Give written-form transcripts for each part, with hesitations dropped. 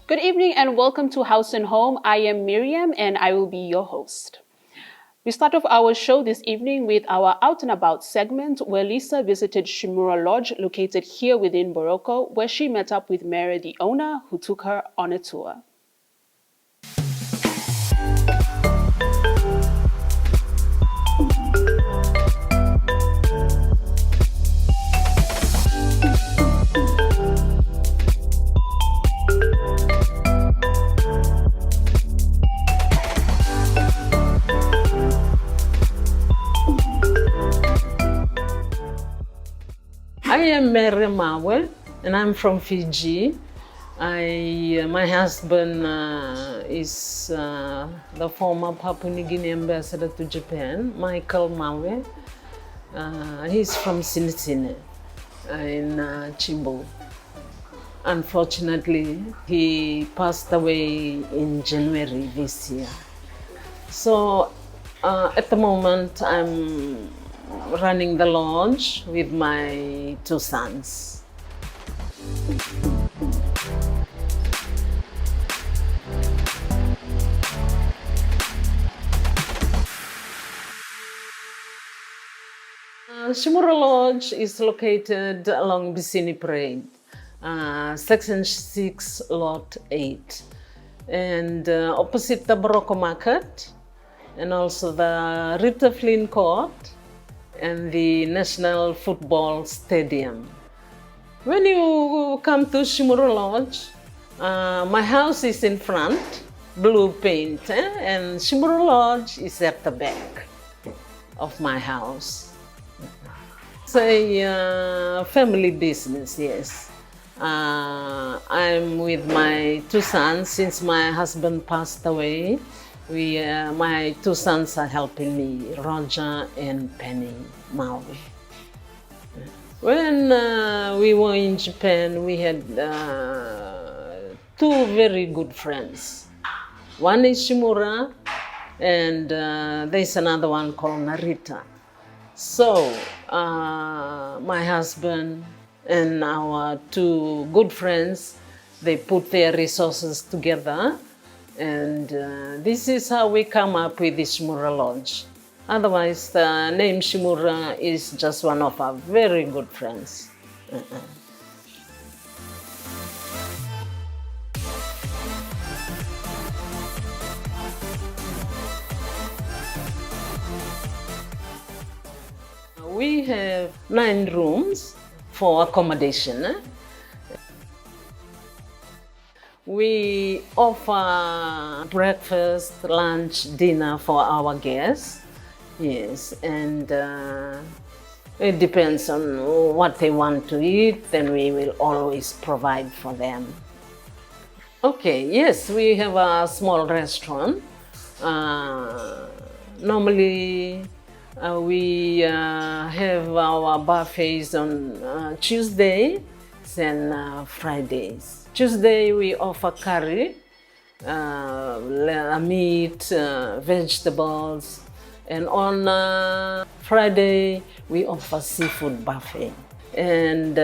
Good evening and welcome to House and Home. I am Miriam and I will be your host. We start off our show this evening with our Out and About segment where Lisa visited Shimura Lodge located here within Boroko, where she met up with Mary, the owner, who took her on a tour. I am Mary and I'm from Fiji. My husband is the former Papua New Guinea ambassador to Japan, Michael Mawe. He's from Sinisine in Chimbo. Unfortunately, he passed away in January this year. So at the moment, I'm running the lodge with my two sons. Shimura Lodge is located along Bisini Parade, Section 6, Lot 8, and opposite the Boroko Market, and also the Rita Flynn Court, and the National Football Stadium. When you come to Shimura Lodge, my house is in front, blue paint, and Shimura Lodge is at the back of my house. It's a family business, yes. I'm with my two sons since my husband passed away. My two sons are helping me, Roger and Penny Maui. When we were in Japan, we had two very good friends. One is Shimura, and there's another one called Narita. So my husband and our two good friends, they put their resources together. And this is how we come up with the Shimura Lodge. Otherwise, the name Shimura is just one of our very good friends. We have 9 rooms for accommodation. We offer breakfast, lunch, dinner for our guests. Yes, and it depends on what they want to eat, then we will always provide for them. Okay, yes, we have a small restaurant. Normally, we have our buffets on Tuesdays and Fridays. Tuesday we offer curry, meat, vegetables, and on Friday we offer seafood buffet. And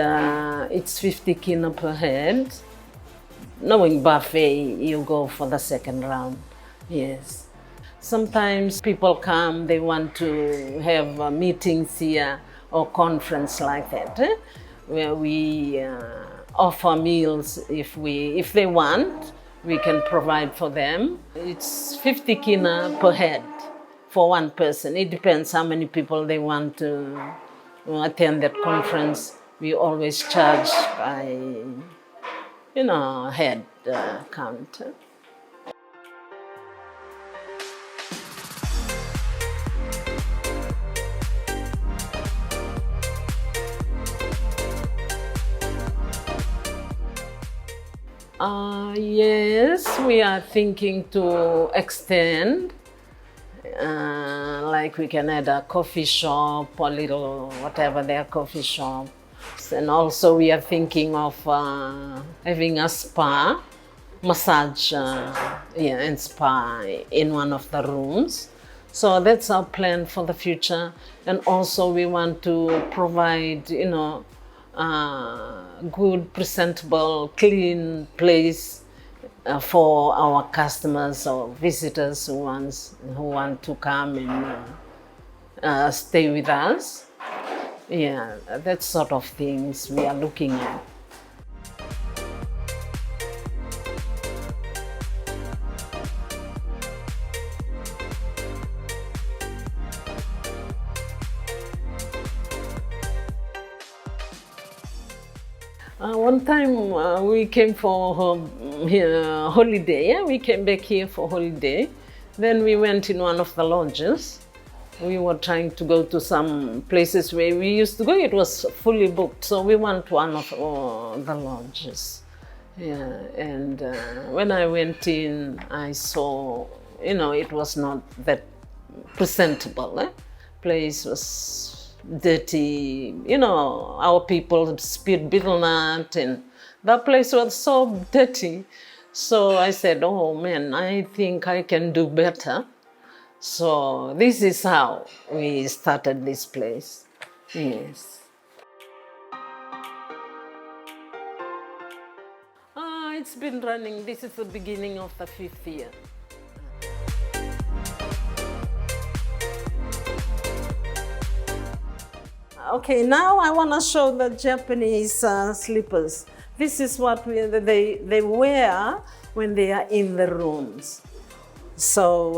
it's 50 kina per head. Knowing buffet, you go for the second round, yes. Sometimes people come, they want to have meetings here or conference like that, where we offer meals if they want, we can provide for them. It's 50 kina per head for one person. It depends how many people they want to attend that conference. We always charge by, head count. Yes, we are thinking to extend, like we can add a coffee shop or little whatever their coffee shop. And also we are thinking of having a spa, massage and spa in one of the rooms. So that's our plan for the future. And also we want to provide, good, presentable, clean place for our customers or visitors who want to come and stay with us. Yeah, that sort of things we are looking at. One time we came for holiday. Yeah? We came back here for holiday. Then we went in one of the lodges. We were trying to go to some places where we used to go. It was fully booked, so we went to one of the lodges. Yeah, and when I went in, I saw, it was not that presentable. Place was dirty, our people spit betel nut, and that place was so dirty. So I said, oh man, I think I can do better. So this is how we started this place. Yes. It's been running. This is the beginning of the 5th year. Okay, now I want to show the Japanese slippers. This is what they wear when they are in the rooms. So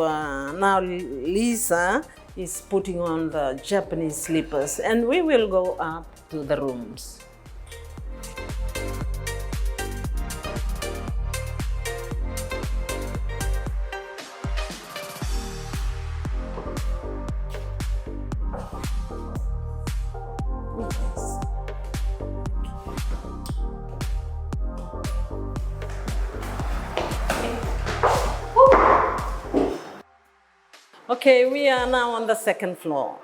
now Lisa is putting on the Japanese slippers, and we will go up to the rooms. Okay, we are now on the 2nd floor,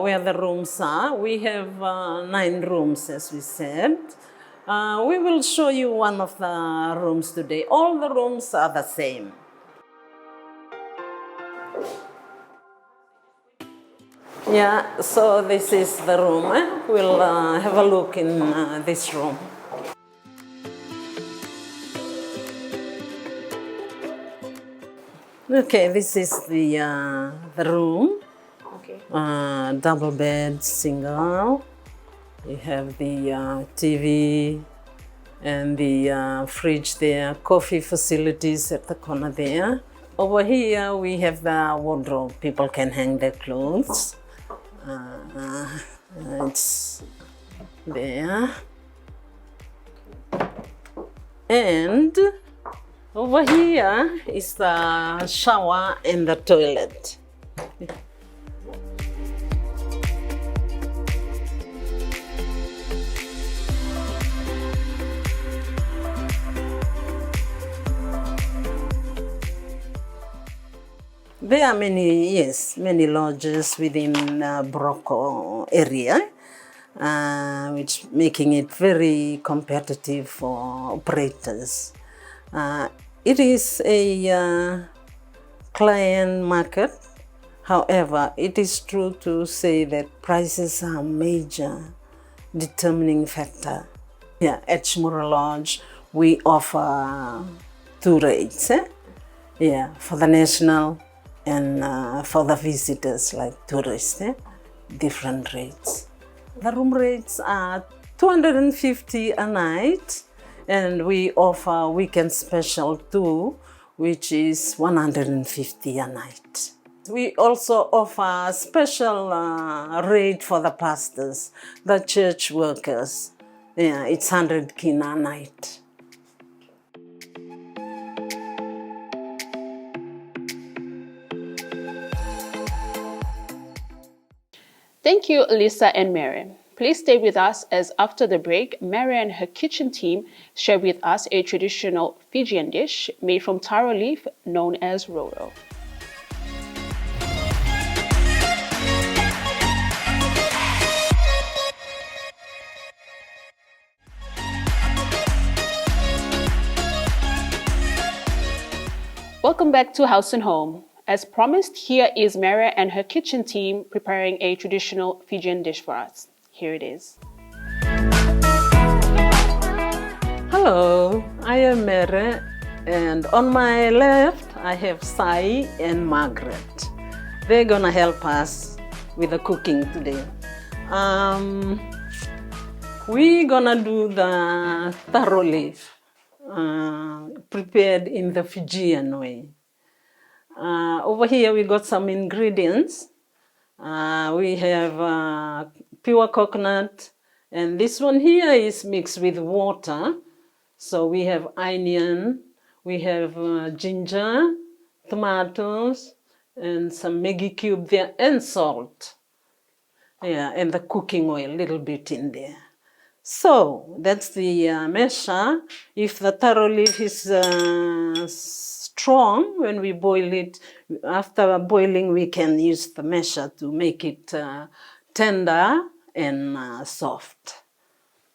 where the rooms are. We have 9 rooms, as we said. We will show you one of the rooms today. All the rooms are the same. Yeah, so this is the room. We'll have a look in this room. Okay, this is the room. Okay. Double bed, single. You have the TV and the fridge there, coffee facilities at the corner there. Over here we have the wardrobe. People can hang their clothes. It's there. And over here is the shower and the toilet. There are many lodges within Boroko area, which making it very competitive for operators. It is a client market. However, it is true to say that prices are a major determining factor. Yeah, at Shimura Lodge, we offer 2 rates. Yeah, for the national and for the visitors like tourists, different rates. The room rates are 250 a night, and we offer weekend special too, which is 150 a night. We also offer special rate for the pastors, the church workers. Yeah, it's 100 kina a night. Thank you, Lisa and Mary. Please stay with us as after the break, Mary and her kitchen team share with us a traditional Fijian dish made from taro leaf known as roro. Welcome back to House and Home. As promised, here is Mary and her kitchen team preparing a traditional Fijian dish for us. Here it is. Hello, I am Mary And on my left, I have Sai and Margaret. They're gonna help us with the cooking today. We're gonna do the taro leaf, prepared in the Fijian way. Over here we got some ingredients. We have pure coconut, and this one here is mixed with water. So we have onion, we have ginger, tomatoes, and some Maggi cube there, and salt. Yeah, and the cooking oil, a little bit in there. So that's the mesha. If the taro leaf is strong, when we boil it, after boiling, we can use the mesha to make it tender and soft.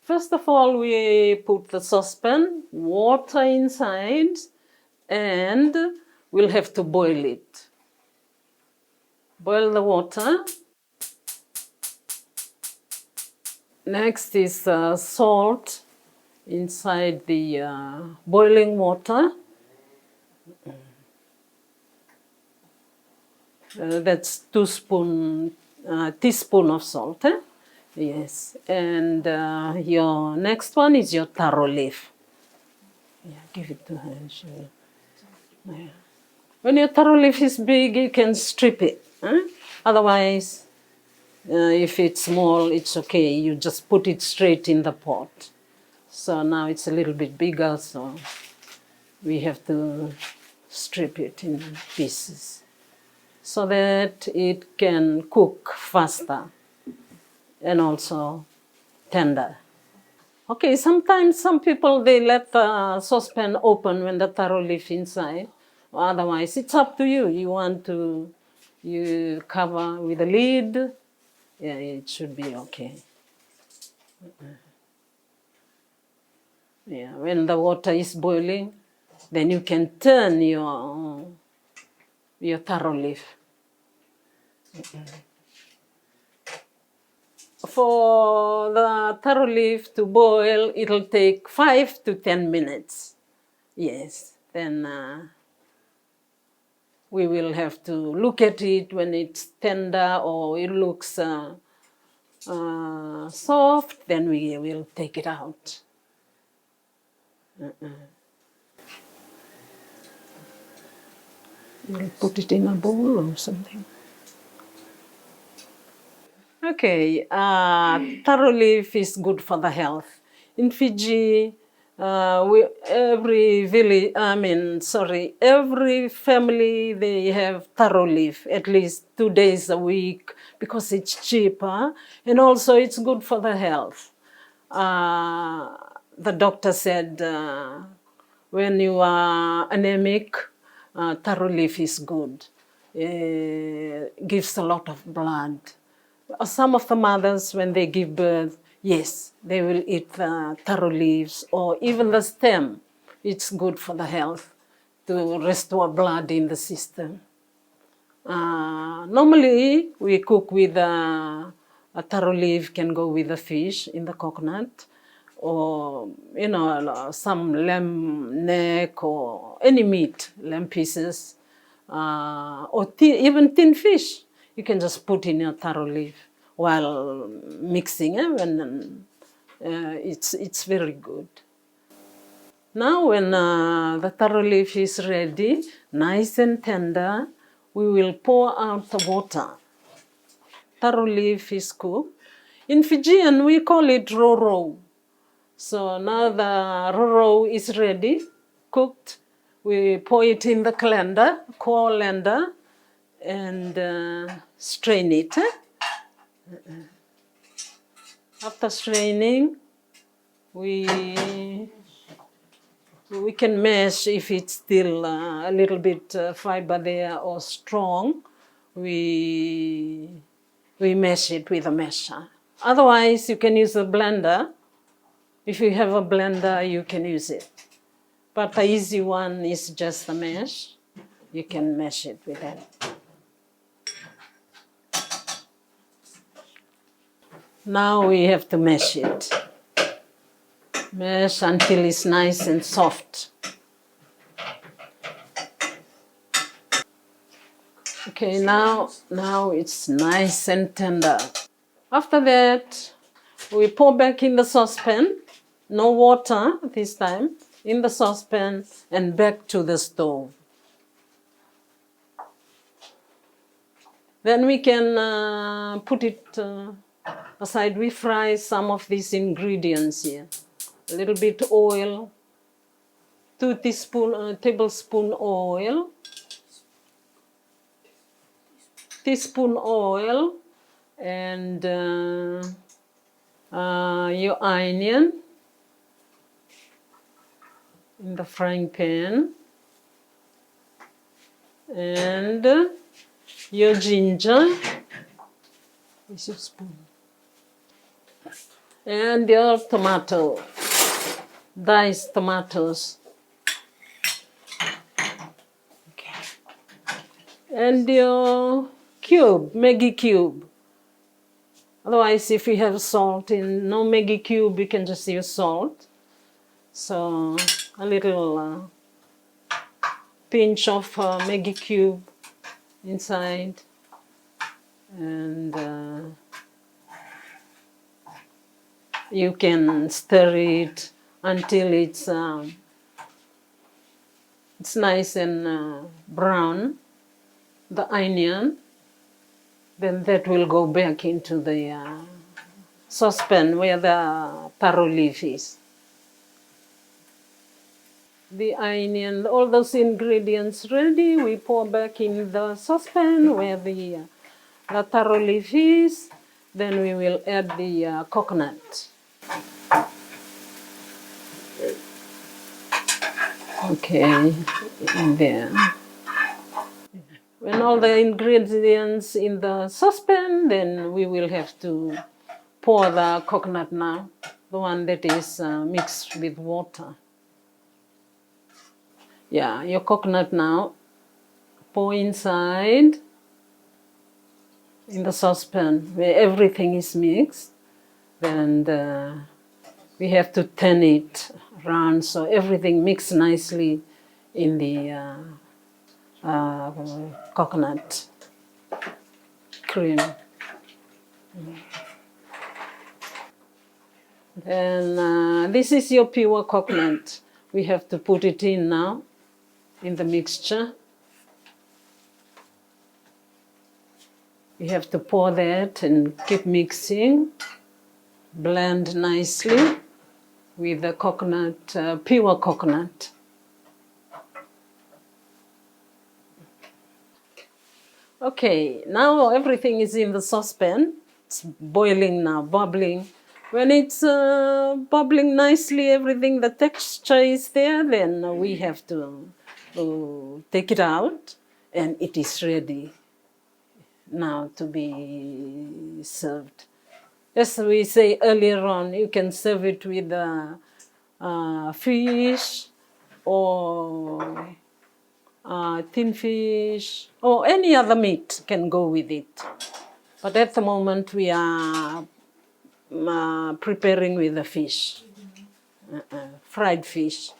First of all, we put the saucepan, water inside, and we'll have to boil it. Boil the water. Next is salt inside the boiling water. That's teaspoon of salt. Yes, and your next one is your taro leaf. Yeah, give it to her. Yeah. When your taro leaf is big, you can strip it. Otherwise, if it's small, it's okay. You just put it straight in the pot. So now it's a little bit bigger, so we have to strip it in pieces so that it can cook faster and also tender. Okay, sometimes some people, they let the saucepan open when the taro leaf inside. Otherwise, it's up to you. You want to cover with a lid. Yeah, it should be okay. Yeah, when the water is boiling, then you can turn your taro leaf. For the taro leaf to boil, it'll take 5 to 10 minutes. Yes, then we will have to look at it when it's tender or it looks soft, then we will take it out. We'll put it in a bowl or something. Okay, taro leaf is good for the health. In Fiji, every family, they have taro leaf at least 2 days a week because it's cheaper and also it's good for the health. The doctor said when you are anemic, taro leaf is good. Gives a lot of blood. Some of the mothers, when they give birth, yes, they will eat the taro leaves or even the stem. It's good for the health to restore blood in the system. Normally, we cook with a taro leaf, can go with the fish in the coconut, or some lamb neck or any meat, lamb pieces, or even thin fish. You can just put in your taro leaf while mixing, and it's very good. Now when the taro leaf is ready, nice and tender, we will pour out the water. Taro leaf is cooked. In Fijian, we call it roro. So now the roro is ready, cooked. We pour it in the colander, and strain it. After straining, we can mash if it's still a little bit fiber there or strong. We mash it with a masher. Otherwise, you can use a blender. If you have a blender, you can use it. But the easy one is just a mash. You can mash it with that. Now we have to mash it. Mash until it's nice and soft. Okay, now it's nice and tender. After that, we pour back in the saucepan, no water this time, in the saucepan and back to the stove. Then we can put it aside. We fry some of these ingredients here. A little bit oil, 2 tablespoon oil, teaspoon oil, and your onion in the frying pan, and your ginger, is your spoon, and your tomato, diced tomatoes, okay, and your Maggi cube. Otherwise, if you have salt in no Maggi cube, you can just use salt. So a little pinch of Maggi cube inside, and you can stir it until it's nice and brown, the onion. Then that will go back into the saucepan where the taro leaf is. The onion, all those ingredients ready, we pour back in the saucepan where the taro leaf is. Then we will add the coconut. Okay, in there. When all the ingredients in the saucepan, then we will have to pour the coconut now, the one that is mixed with water. Yeah, your coconut now, pour inside in the saucepan where everything is mixed. Then we have to turn it around so everything mixes nicely in the coconut cream. And this is your pure coconut. We have to put it in now in the mixture. We have to pour that and keep mixing. Blend nicely with the coconut, pure coconut. Okay, now everything is in the saucepan. It's boiling now, bubbling. When it's bubbling nicely, everything, the texture is there, then we have to take it out, and it is ready now to be served. As we say earlier on, you can serve it with fish or thin fish, or any other meat can go with it. But at the moment we are preparing with the fish, fried fish.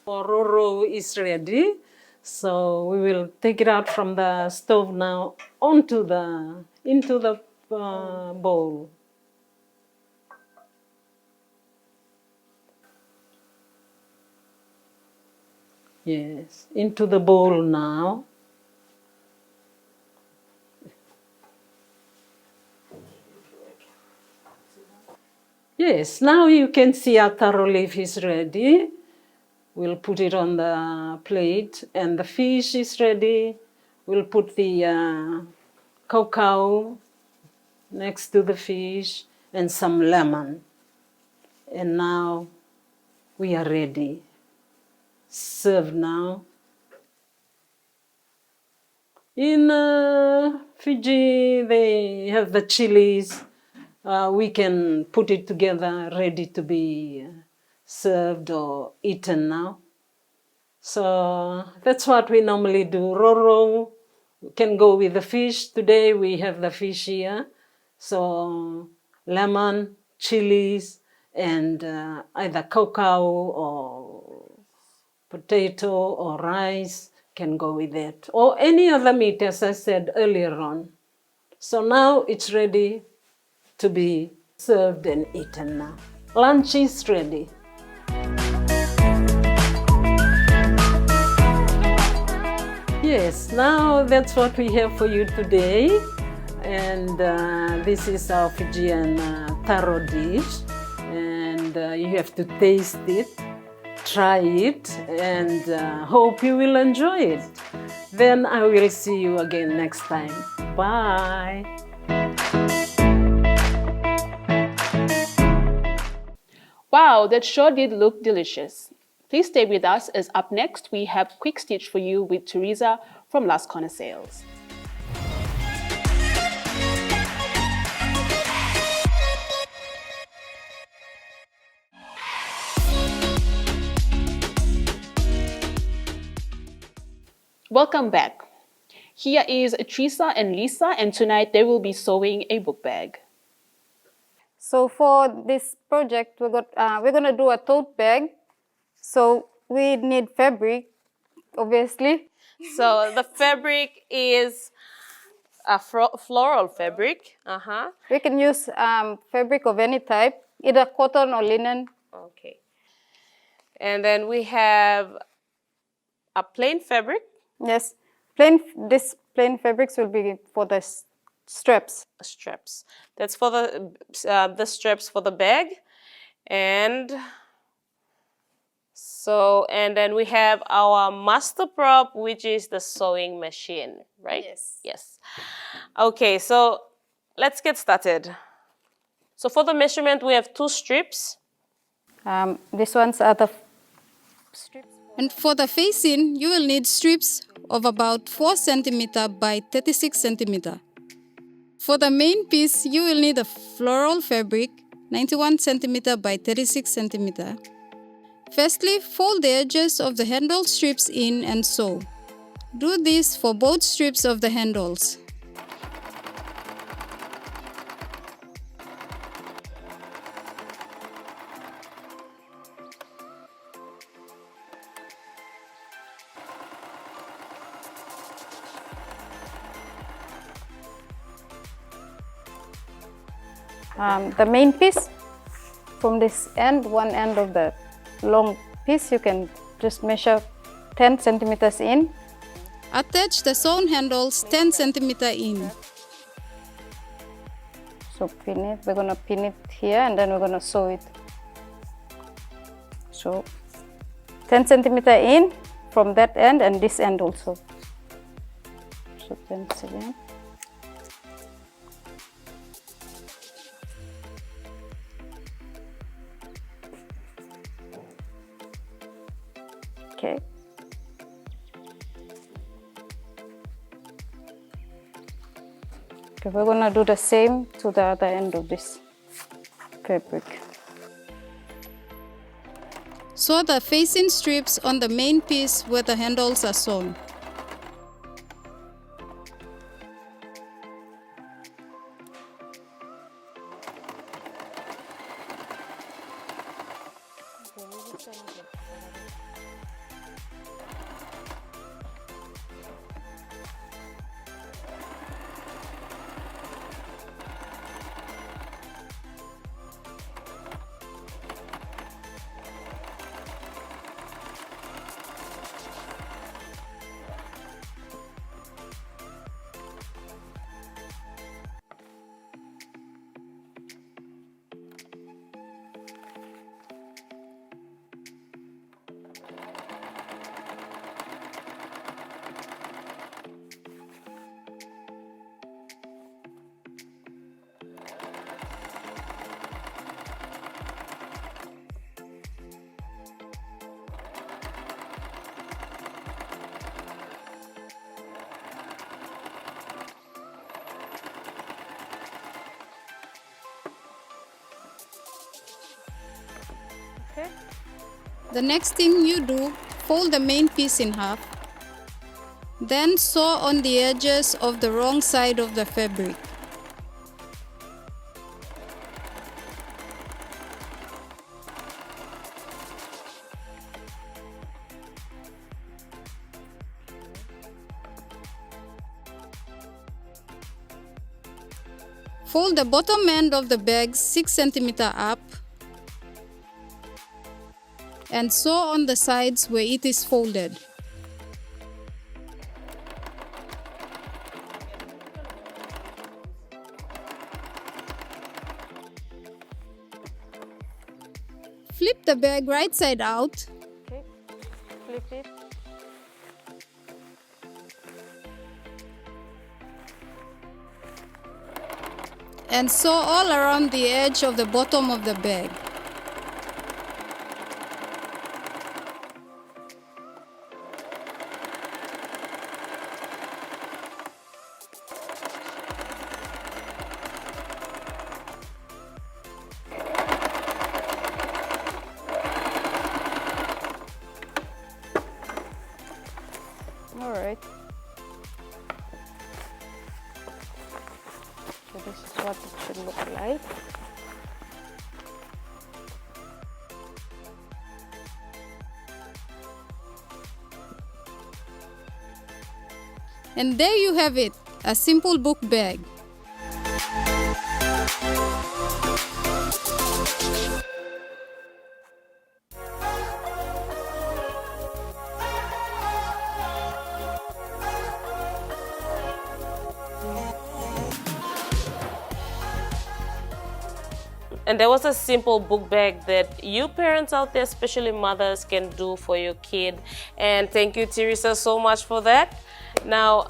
Boroko is ready, so we will take it out from the stove now into the bowl. Yes, into the bowl now. Yes, now you can see our taro leaf is ready. We'll put it on the plate, and the fish is ready. We'll put the cacao next to the fish and some lemon. And now we are ready. Serve now. In Fiji, they have the chilies. We can put it together, ready to be served or eaten now. So that's what we normally do. Roro can go with the fish. Today we have the fish here. So lemon, chilies, and either cacao or potato or rice can go with it. Or any other meat, as I said earlier on. So now it's ready to be served and eaten now. Lunch is ready. Yes, now that's what we have for you today. And this is our Fijian taro dish. And you have to taste it, try it, and hope you will enjoy it. Then I will see you again next time. Bye. Wow, that sure did look delicious. Please stay with us, as up next we have Quick Stitch for you with Teresa from Last Corner Sales. Welcome back. Here is Teresa and Lisa, and tonight they will be sewing a book bag. So for this project, we're going to do a tote bag. So we need fabric, obviously. So the fabric is a floral fabric. We can use fabric of any type, either cotton or linen. Okay. And then we have a plain fabric. Yes, this plain fabrics will be for the straps. Straps. That's for the straps for the bag. And then we have our master prop, which is the sewing machine, right? Yes. Yes. Okay, so let's get started. So for the measurement, we have 2 strips. These ones are the strips. And for the facing, you will need strips of about 4 cm by 36 cm. For the main piece, you will need a floral fabric, 91 cm by 36 cm. Firstly, fold the edges of the handle strips in and sew. Do this for both strips of the handles. The main piece, from this end, one end of the long piece, you can just measure 10 centimeters in. Attach the sewn handles 10 cm in. So pin it, we're going to pin it here and then we're going to sew it. So 10 centimeter in from that end and this end also. So 10 centimeters. Okay. Okay, we're going to do the same to the other end of this fabric. Sew the facing strips on the main piece where the handles are sewn. Okay. The next thing you do, fold the main piece in half. Then sew on the edges of the wrong side of the fabric. Fold the bottom end of the bag 6 centimeters up and sew on the sides where it is folded. Flip the bag right side out. Okay, flip it. And sew all around the edge of the bottom of the bag. All right. So this is what it should look like. And there you have it, a simple book bag. And there was a simple book bag that you parents out there, especially mothers, can do for your kid. And thank you, Teresa, so much for that. Now,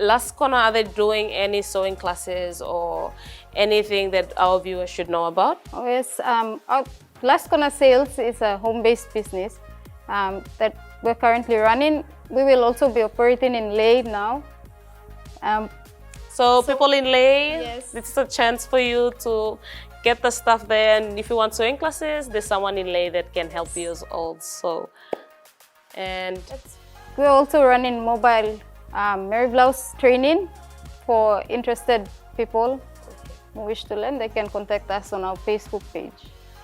last corner, are they doing any sewing classes or anything that our viewers should know about? Oh yes, our Last Corner Sales is a home-based business that we're currently running. We will also be operating in Leh now. So people in Leh, Yes. this is a chance for you to get the stuff there. And if you want sewing classes, there's someone in Leh that can help you also. And We're also running mobile Mary Blouse training for interested people who wish to learn. They can contact us on our Facebook page.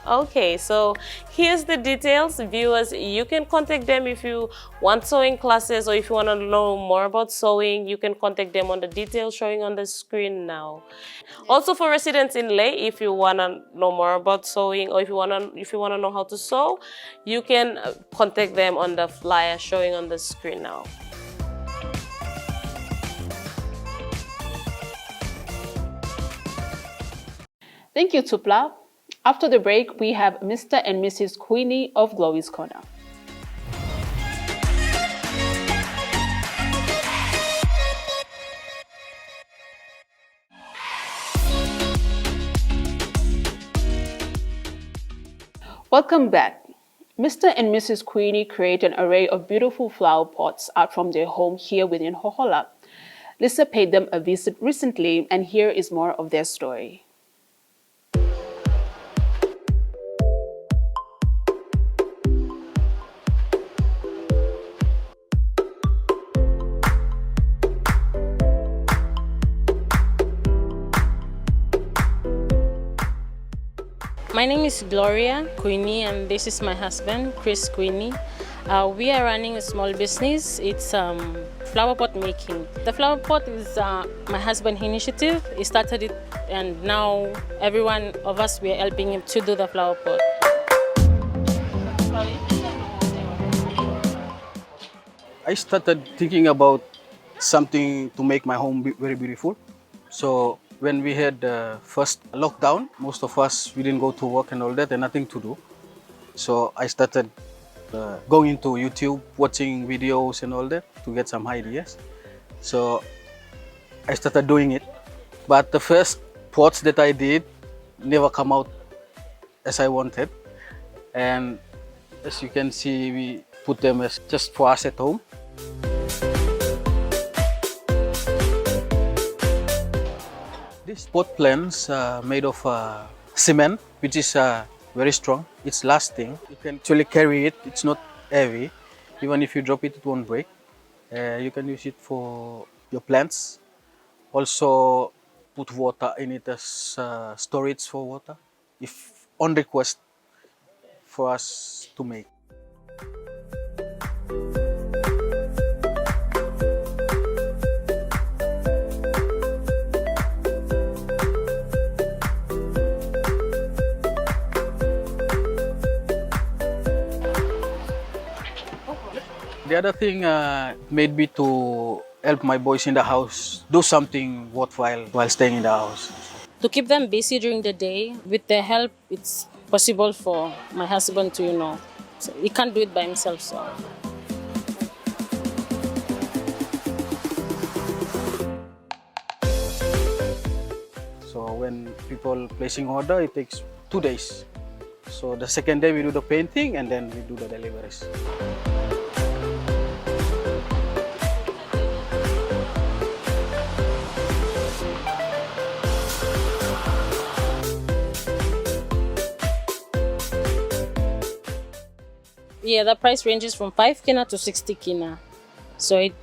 okay, so here's the details. Viewers, you can contact them if you want sewing classes or if you want to know more about sewing. You can contact them on the details showing on the screen now. Also for residents in Leh, if you want to know more about sewing or if you want to know how to sew, you can contact them on the flyer showing on the screen now. Thank you, Tupla. After the break, we have Mr. and Mrs. Queenie of Glory's Corner. Welcome back. Mr. and Mrs. Queenie create an array of beautiful flower pots out from their home here within Hohola. Lisa paid them a visit recently, and here is more of their story. My name is Gloria Queenie and this is my husband, Chris Queenie. We are running a small business. It's flower pot making. The flower pot is my husband's initiative. He started it and now every one of us, we are helping him to do the flower pot. I started thinking about something to make my home very beautiful. So when we had the first lockdown, most of us, we didn't go to work and all that and nothing to do. So I started going into YouTube, watching videos and all that to get some ideas. So I started doing it. But the first pots that I did never come out as I wanted. And as you can see, we put them as just for us at home. These pot plants are made of cement, which is very strong. It's lasting. You can actually carry it. It's not heavy. Even if you drop it, it won't break. You can use it for your plants. Also, put water in it as storage for water, if on request for us to make. The other thing made me to help my boys in the house do something worthwhile while staying in the house. To keep them busy during the day, with their help, it's possible for my husband to, so he can't do it by himself. So when people placing order, it takes 2 days. So the second day we do the painting and then we do the deliveries. Yeah, the price ranges from 5 kina to 60 kina. So it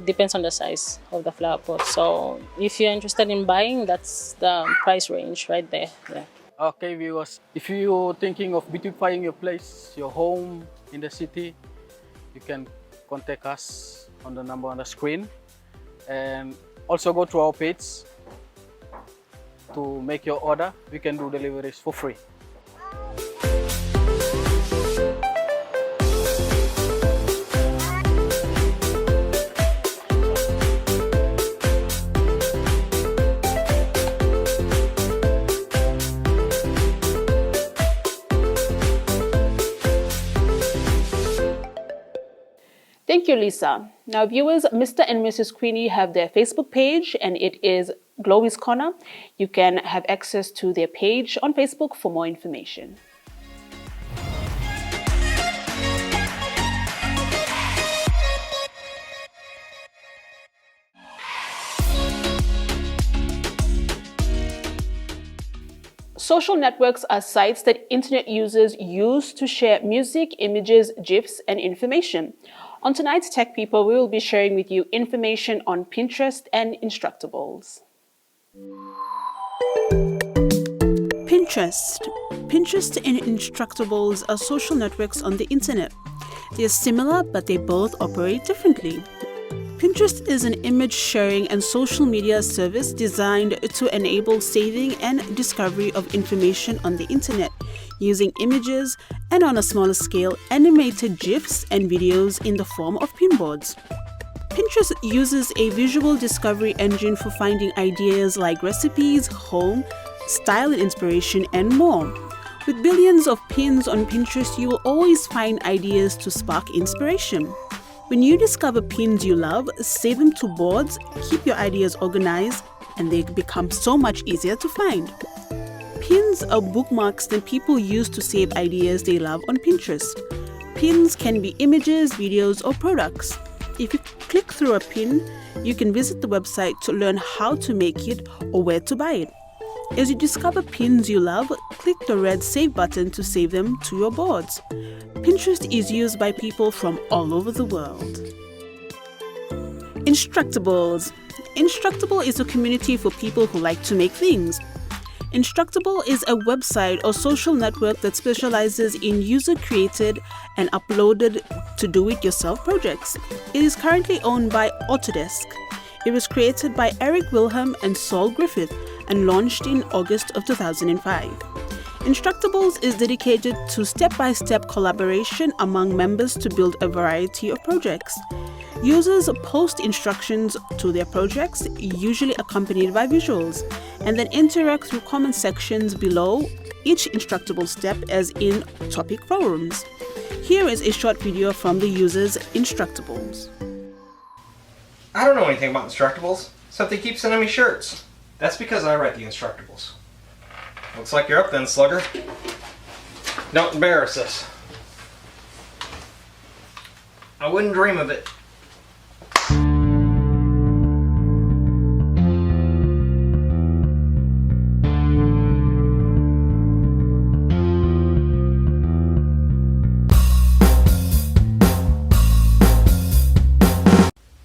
depends on the size of the flower pot. So if you're interested in buying, that's the price range right there. Yeah. Okay, viewers, if you're thinking of beautifying your place, your home in the city, you can contact us on the number on the screen. And also go to our page to make your order. We can do deliveries for free. Thank you, Lisa. Now, viewers, Mr. and Mrs. Queenie have their Facebook page, and it is Glory's Corner. You can have access to their page on Facebook for more information. Social networks are sites that internet users use to share music, images, GIFs, and information. On tonight's Tech People, we will be sharing with you information on Pinterest and Instructables. Pinterest and Instructables are social networks on the internet. They are similar, but they both operate differently. Pinterest is an image sharing and social media service designed to enable saving and discovery of information on the internet using images and, on a smaller scale, animated GIFs and videos in the form of pinboards. Pinterest uses a visual discovery engine for finding ideas like recipes, home, style and inspiration, and more. With billions of pins on Pinterest, you will always find ideas to spark inspiration. When you discover pins you love, save them to boards, keep your ideas organized, and they become so much easier to find. Pins are bookmarks that people use to save ideas they love on Pinterest. Pins can be images, videos, or products. If you click through a pin, you can visit the website to learn how to make it or where to buy it. As you discover pins you love, click the red Save button to save them to your boards. Pinterest is used by people from all over the world. Instructables. Instructable is a community for people who like to make things. Instructable is a website or social network that specializes in user-created and uploaded to do-it-yourself projects. It is currently owned by Autodesk. It was created by Eric Wilhelm and Saul Griffith and launched in August of 2005. Instructables is dedicated to step-by-step collaboration among members to build a variety of projects. Users post instructions to their projects, usually accompanied by visuals, and then interact through comment sections below each Instructable step as in topic forums. Here is a short video from the users' Instructables. I don't know anything about Instructables, except they keep sending me shirts. That's because I write the Instructables. Looks like you're up then, Slugger. Don't embarrass us. I wouldn't dream of it.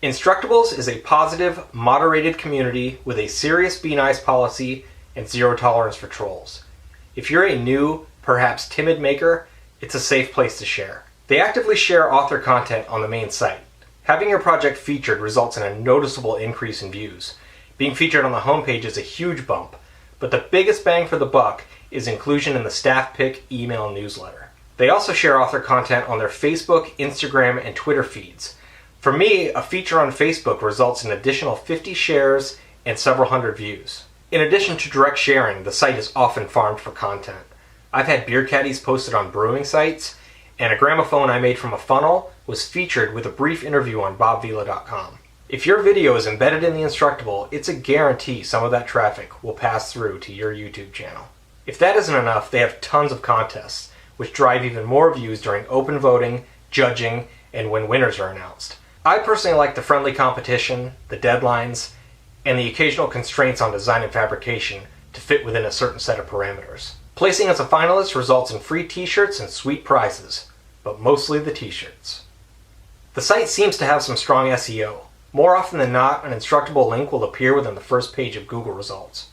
Instructables is a positive, moderated community with a serious Be Nice policy and zero tolerance for trolls. If you're a new, perhaps timid maker, it's a safe place to share. They actively share author content on the main site. Having your project featured results in a noticeable increase in views. Being featured on the homepage is a huge bump, but the biggest bang for the buck is inclusion in the staff pick email newsletter. They also share author content on their Facebook, Instagram, and Twitter feeds. For me, a feature on Facebook results in an additional 50 shares and several hundred views. In addition to direct sharing, the site is often farmed for content. I've had beer caddies posted on brewing sites, and a gramophone I made from a funnel was featured with a brief interview on bobvila.com. If your video is embedded in the Instructable, it's a guarantee some of that traffic will pass through to your YouTube channel. If that isn't enough, they have tons of contests, which drive even more views during open voting, judging, and when winners are announced. I personally like the friendly competition, the deadlines, and the occasional constraints on design and fabrication to fit within a certain set of parameters. Placing as a finalist results in free t-shirts and sweet prizes, but mostly the t-shirts. The site seems to have some strong SEO. More often than not, an Instructable link will appear within the first page of Google results.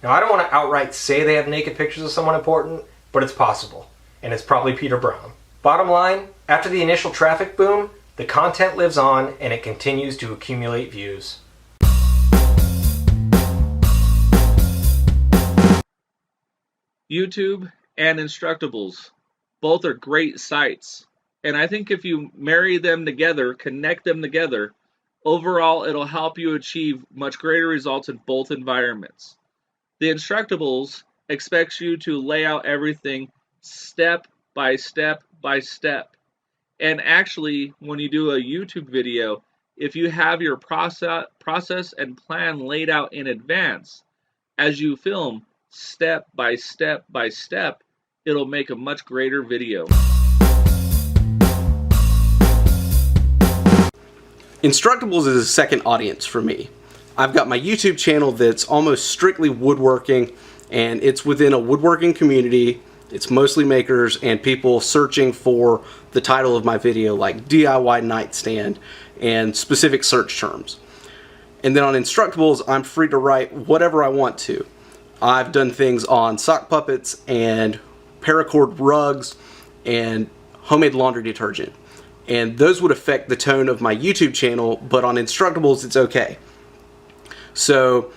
Now, I don't want to outright say they have naked pictures of someone important, but it's possible, and it's probably Peter Brown. Bottom line, after the initial traffic boom, the content lives on and it continues to accumulate views. YouTube and Instructables, both are great sites. And I think if you marry them together, connect them together, overall it'll help you achieve much greater results in both environments. The Instructables expects you to lay out everything step by step by step. And actually, when you do a YouTube video, if you have your process and plan laid out in advance, as you film step by step by step, it'll make a much greater video. Instructables is a second audience for me. I've got my YouTube channel that's almost strictly woodworking, and it's within a woodworking community. It's mostly makers and people searching for the title of my video, like DIY nightstand and specific search terms. And then on Instructables, I'm free to write whatever I want to. I've done things on sock puppets and paracord rugs and homemade laundry detergent. And those would affect the tone of my YouTube channel, but on Instructables, it's okay. So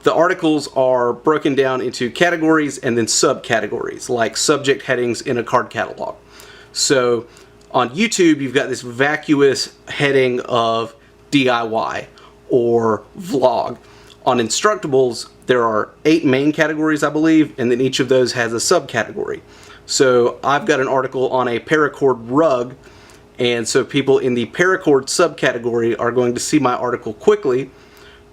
the articles are broken down into categories and then subcategories, like subject headings in a card catalog. So on YouTube, you've got this vacuous heading of DIY or vlog. On Instructables, there are 8 main categories, I believe, and then each of those has a subcategory. So I've got an article on a paracord rug, and so people in the paracord subcategory are going to see my article quickly.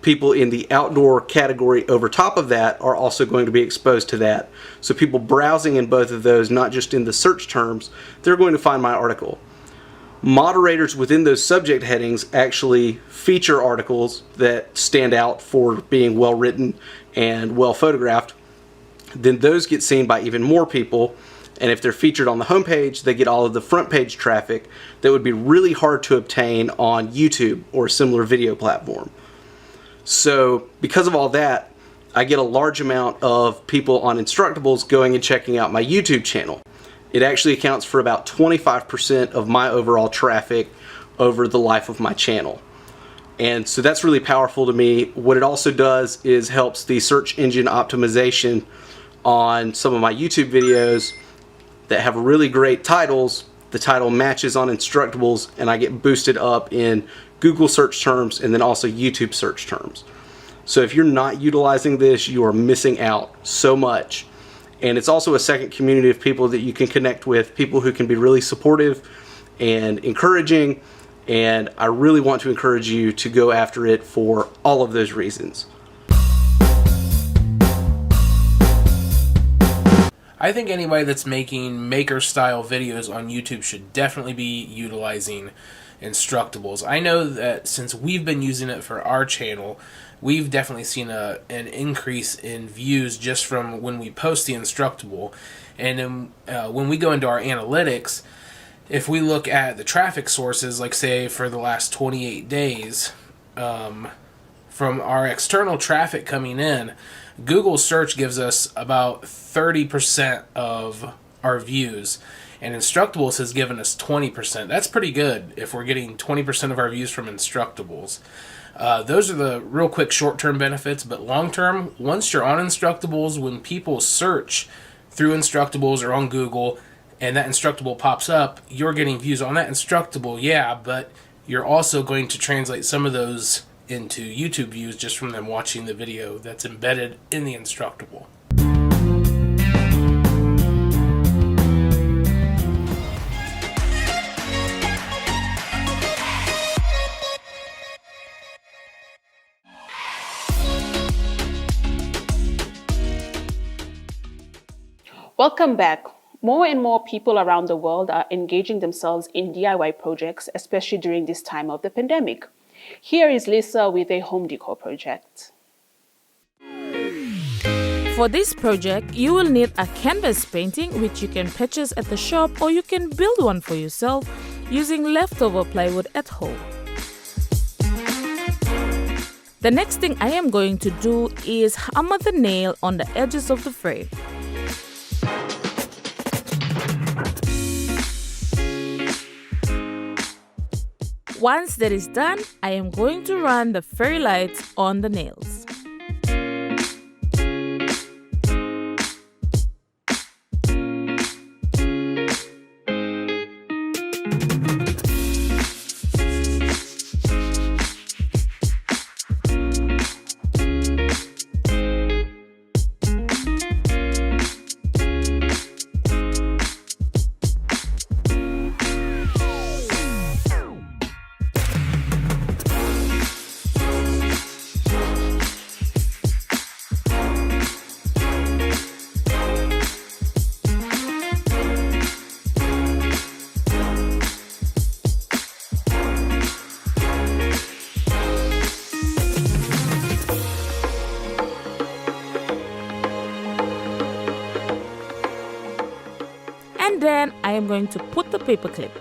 People in the outdoor category over top of that are also going to be exposed to that. So people browsing in both of those, not just in the search terms, they're going to find my article. Moderators within those subject headings actually feature articles that stand out for being well written and well photographed. Then those get seen by even more people, and if they're featured on the homepage, they get all of the front page traffic that would be really hard to obtain on YouTube or a similar video platform. So because of all that, I get a large amount of people on Instructables going and checking out my YouTube channel. It actually accounts for about 25% of my overall traffic over the life of my channel. And so that's really powerful to me. What it also does is helps the search engine optimization on some of my YouTube videos that have really great titles. The title matches on Instructables and I get boosted up in Google search terms and then also YouTube search terms. So if you're not utilizing this, you are missing out so much. And it's also a second community of people that you can connect with, people who can be really supportive and encouraging, and I really want to encourage you to go after it for all of those reasons. I think anybody that's making maker-style videos on YouTube should definitely be utilizing Instructables. I know that since we've been using it for our channel, we've definitely seen an increase in views just from when we post the Instructable. And then, when we go into our analytics, if we look at the traffic sources, like say for the last 28 days, from our external traffic coming in, Google search gives us about 30% of our views, and Instructables has given us 20%. That's pretty good if we're getting 20% of our views from Instructables. Those are the real quick short-term benefits, but long-term, once you're on Instructables, when people search through Instructables or on Google, and that Instructable pops up, you're getting views on that Instructable, yeah, but you're also going to translate some of those into YouTube views just from them watching the video that's embedded in the Instructable. Welcome back. More and more people around the world are engaging themselves in DIY projects, especially during this time of the pandemic. Here is Lisa with a home decor project. For this project, you will need a canvas painting which you can purchase at the shop, or you can build one for yourself using leftover plywood at home. The next thing I am going to do is hammer the nail on the edges of the frame. Once that is done, I am going to run the fairy lights on the nails. And then I am going to put the paper clip.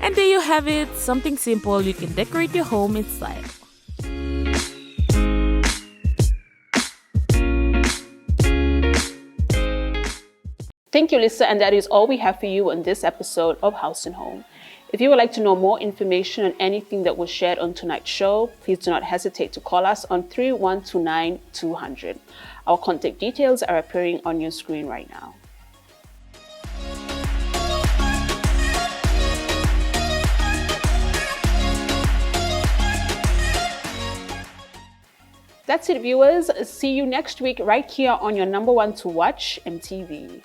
And there you have it, something simple you can decorate your home in style. Thank you, Lisa, and that is all we have for you on this episode of House and Home. If you would like to know more information on anything that was shared on tonight's show, please do not hesitate to call us on 3129-200. Our contact details are appearing on your screen right now. That's it, viewers. See you next week right here on your number one to watch, EMTV.